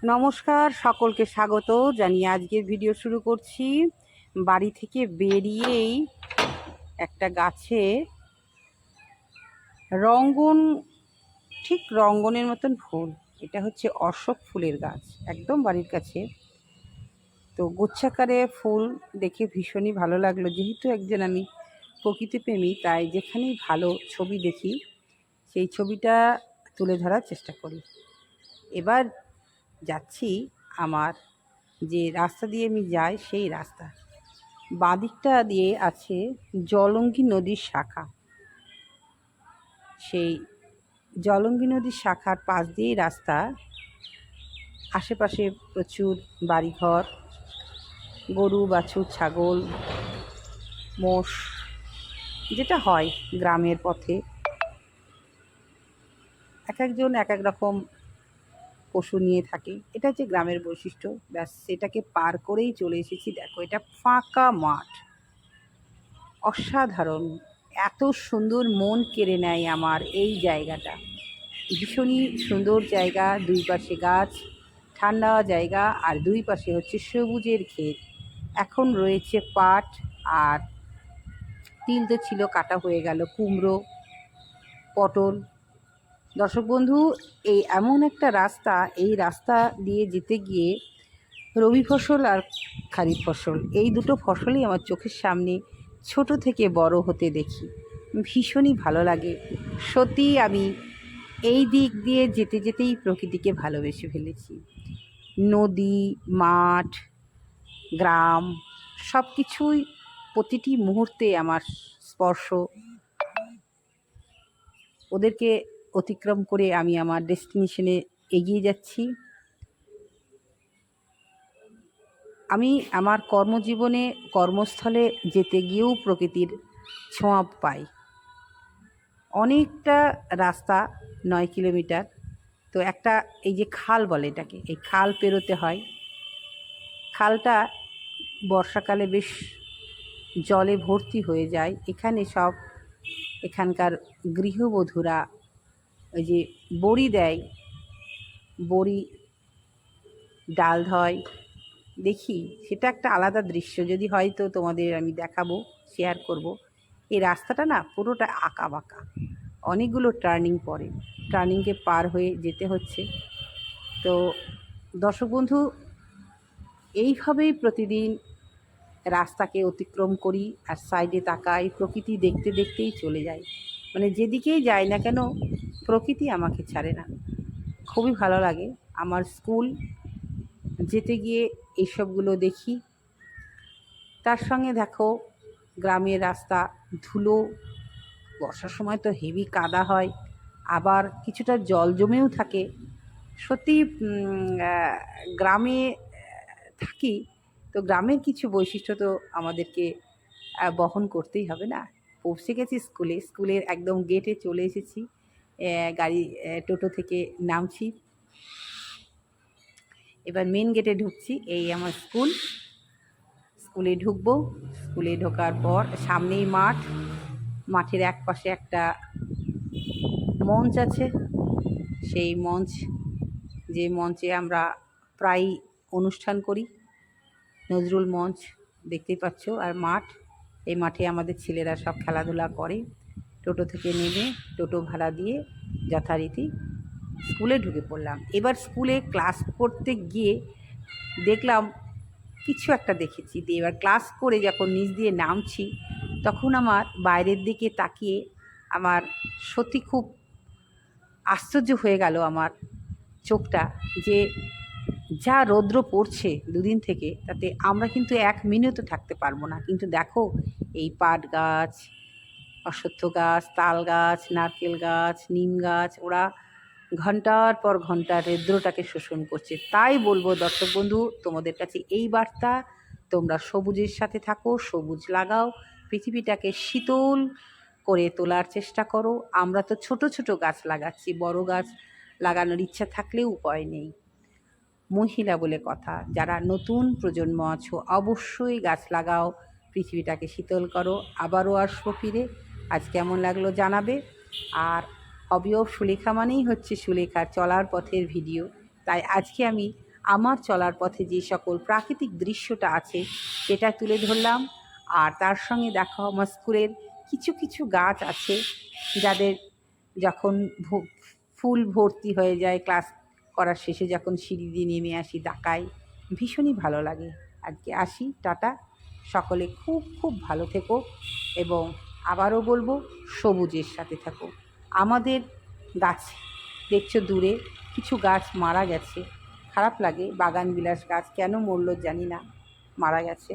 নমস্কার, সকলকে স্বাগত জানিয়ে আজকের ভিডিও শুরু করছি। বাড়ি থেকে বেরিয়েই একটা গাছে রঙ্গন, ঠিক রঙ্গনের মতন ফুল, এটা হচ্ছে অশোক ফুলের গাছ, একদম বাড়ির কাছে। তো গুচ্ছাকারে ফুল দেখে ভীষণই ভালো লাগলো। যেহেতু একজন আমি প্রকৃতিপ্রেমী, তাই যেখানেই ভালো ছবি দেখি সেই ছবিটা তুলে ধরার চেষ্টা করি। এবার যাচ্ছি, আমার যে রাস্তা দিয়ে আমি যাই সেই রাস্তা বাঁদিকটা দিয়ে আছে জলঙ্গি নদীর শাখা। সেই জলঙ্গি নদীর শাখার পাশ দিয়েই রাস্তা। আশেপাশে প্রচুর বাড়িঘর, গরু বাছুর ছাগল মোষ, যেটা হয় গ্রামের পথে। এক একজন এক এক রকম পশু নিয়ে থাকে, এটা হচ্ছে গ্রামের বৈশিষ্ট্য। ব্যাস, সেটাকে পার করেই চলে এসেছি। দেখো, এটা ফাঁকা মাঠ, অসাধারণ, এত সুন্দর, মন কেড়ে নেয় আমার এই জায়গাটা। ভীষণই সুন্দর জায়গা, দুই পাশে গাছ, ঠান্ডা জায়গা, আর দুই পাশে হচ্ছে সবুজের ক্ষেত। এখন রয়েছে পাট, আর তিল তো ছিল, কাটা হয়ে গেল, কুমড়ো, পটল। দর্শক বন্ধু, এই এমন একটা রাস্তা, এই রাস্তা দিয়ে যেতে গিয়ে রবি ফসল আর খারিফ ফসল, এই দুটো ফসলই আমার চোখের সামনে ছোট থেকে বড় হতে দেখি। ভীষণই ভালো লাগে। সত্যি আমি এই দিক দিয়ে যেতে যেতেই প্রকৃতিকে ভালোবেসে ফেলেছি। নদী, মাঠ, গ্রাম, সব কিছুই প্রতিটি মুহূর্তে আমার স্পর্শ। ওদেরকে অতিক্রম করে আমি আমার ডেস্টিনেশনে এগিয়ে যাচ্ছি। আমি আমার কর্মজীবনে, কর্মস্থলে যেতে গিয়েও প্রকৃতির ছোঁয়া পাই। অনেকটা রাস্তা, 9 কিলোমিটার। তো একটা, এই যে খাল বলে এটাকে, এই খাল পেরোতে হয়। খালটা বর্ষাকালে বেশ জলে ভর্তি হয়ে যায়। এখানে সব, এখানকার গৃহবধূরা ওই যে বড়ি দেয়, বড়ি ডাল ধয়, দেখি সেটা একটা আলাদা দৃশ্য। যদি হয়তো তোমাদের আমি দেখাবো, শেয়ার করব। এই রাস্তাটা না পুরোটা আঁকা বাঁকা, অনেকগুলো টার্নিং পড়ে, টার্নিংকে পার হয়ে যেতে হচ্ছে। তো দর্শক বন্ধু, এইভাবেই প্রতিদিন রাস্তাকে অতিক্রম করি, আর সাইডে তাকাই, প্রকৃতি দেখতে দেখতেই চলে যাই। মানে যেদিকেই যাই না কেন, প্রকৃতি আমাকে ছাড়ে না। খুবই ভালো লাগে। আমার স্কুল যেতে গিয়ে এইসবগুলো দেখি। তার সঙ্গে দেখো গ্রামের রাস্তা, ধুলো, বর্ষার সময় তো হেভি কাদা হয়, আবার কিছুটা জল জমেও থাকে। সত্যি গ্রামে থাকি, তো গ্রামের কিছু বৈশিষ্ট্য তো আমাদেরকে বহন করতেই হবে না। পৌঁছে গেছি স্কুলে, স্কুলের একদম গেটে চলে এসেছি। গাড়ি, টোটো থেকে নামছি, এবার মেন গেটে ঢুকছি। এই আমার স্কুল, স্কুলে ঢুকবো। স্কুলে ঢোকার পর সামনেই মাঠ, মাঠের এক পাশে একটা মঞ্চ আছে। সেই মঞ্চ, যে মঞ্চে আমরা প্রায় অনুষ্ঠান করি, নজরুল মঞ্চ, দেখতেই পাচ্ছ। আর মাঠ, এই মাঠে আমাদের ছেলেরা সব খেলাধুলা করে। টোটো থেকে নেমে টোটো ভাড়া দিয়ে যথারীতি স্কুলে ঢুকে পড়লাম। এবার স্কুলে ক্লাস করতে গিয়ে দেখলাম, কিছু একটা দেখেছি। দিয়ে এবার ক্লাস করে যখন নিচ দিয়ে নামছি, তখন আমার বাইরের দিকে তাকিয়ে আমার সত্যি খুব আশ্চর্য হয়ে গেল আমার চোখটা, যে যা রৌদ্র পড়ছে দুদিন থেকে, তাতে আমরা কিন্তু 1 মিনিটও থাকতে পারবো না। কিন্তু দেখো, এই পাট গাছ, অশ্বত্থ গাছ, তাল গাছ, নারকেল গাছ, নিম গাছ, ওরা ঘন্টার পর ঘন্টা রৌদ্রটাকে শোষণ করছে। তাই বলবো দর্শক বন্ধু, তোমাদের কাছে এই বার্তা, তোমরা সবুজের সাথে থাকো, সবুজ লাগাও, পৃথিবীটাকে শীতল করে তোলার চেষ্টা করো। আমরা তো ছোট ছোট গাছ লাগাচ্ছি, বড় গাছ লাগানোর ইচ্ছা থাকলেও উপায় নেই। মহিলা বলে কথা, যারা নতুন প্রজন্ম আছো, অবশ্যই গাছ লাগাও, পৃথিবীটাকে শীতল করো। আবারও আসবো ফিরে, আজ কেমন লাগলো জানাবে। আর হবি অফ সুলেখা মানেই হচ্ছে সুলেখার চলার পথের ভিডিও। তাই আজকে আমি আমার চলার পথে যে সকল প্রাকৃতিক দৃশ্যটা আছে সেটা তুলে ধরলাম। আর তার সঙ্গে দেখো আমার স্কুলের কিছু কিছু গাছ আছে যাদের যখন ফুল ভর্তি হয়ে যায় ক্লাস করার শেষে যখন সিঁড়ি দিয়ে নেমে আসি তাকাই, ভীষণই ভালো লাগে। আজকে আসি, টাটা। সকলে খুব খুব ভালো থেকো এবং আবারও বলবো সবুজের সাথে থাকো। আমাদের গাছ দেখছো দূরে কিছু গাছ মারা গেছে, খারাপ লাগে। বাগানবিলাস গাছ কেন মরল জানি না, মারা গেছে।